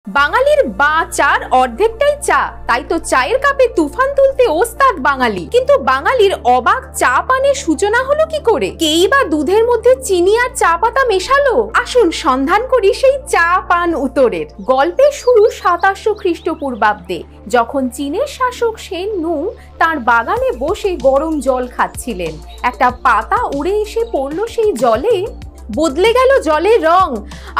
বাঙালির বা চার অর্ধেকটাই চা, তাই তো চায়ের কাপে তুফান তুলতে ওস্তাদ বাঙালি। কিন্তু বাঙালির অবাক চা পানের সূচনা হলো কি করে? কেই বা দুধের মধ্যে চিনি আর চা পাতা মেশালো? আসুন সন্ধান করি সেই চা পান উত্তরের। গল্পের শুরু 2700 খ্রিস্টপূর্বাব্দে, যখন চীনের শাসক সেন নুং তার বাগানে বসে গরম জল খাচ্ছিলেন। একটা পাতা উড়ে এসে পড়লো সেই জলে, বদলে গেল জলের রং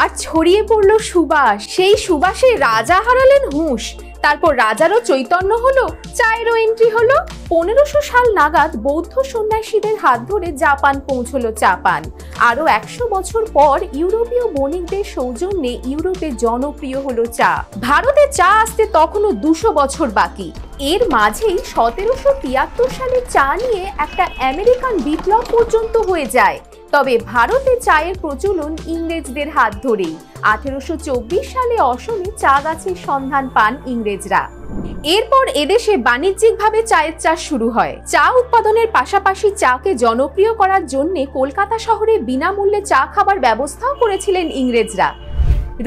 আর ছড়িয়ে পড়লো সুবাস। সেই সুবাসে রাজা হারালেন হুঁশ। তারপর রাজারও চৈতন্য হলো, চায়েরও এন্ট্রি হলো। 1500 সাল নাগাদ বৌদ্ধ সন্ন্যাসীদের হাত ধরে জাপান পৌঁছলো চা পান। আরো 100 বছর পর ইউরোপীয় বণিকদের সৌজন্যে ইউরোপে জনপ্রিয় হলো চা। ভারতে চা আসতে তখনও 200 বছর বাকি। এর মাঝেই 1773 সালে চা নিয়ে একটা আমেরিকান বিপ্লব পর্যন্ত হয়ে যায়। তবে ভারতে চায়ের প্রচলন ইংরেজদের হাত ধরেই। 1824 সালে অসমে চা গাছের সন্ধান পান ইংরেজরা। এরপর এদেশে বাণিজ্যিকভাবে চায়ের চাষ শুরু হয়। চা উৎপাদনের পাশাপাশি চাকে জনপ্রিয় করার জন্য কলকাতা শহরে বিনামূল্যে চা খাবার ব্যবস্থাও করেছিলেন ইংরেজরা।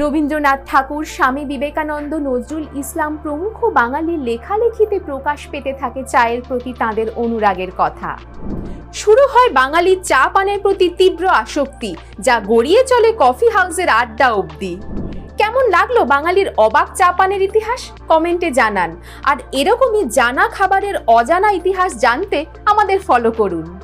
রবীন্দ্রনাথ ঠাকুর, স্বামী বিবেকানন্দ, নজরুল ইসলাম প্রমুখ বাঙালির লেখালেখিতে প্রকাশ পেতে থাকে চায়ের প্রতি তাঁদের অনুরাগের কথা। শুরু হয় বাঙালির চা পানের প্রতি তীব্র আসক্তি, যা গড়িয়ে চলে কফি হাউসের আড্ডা অবধি। কেমন লাগলো বাঙালির অবাক চা পানের ইতিহাস? কমেন্টে জানান। আর এরকমই জানা খাবারের অজানা ইতিহাস জানতে আমাদের ফলো করুন।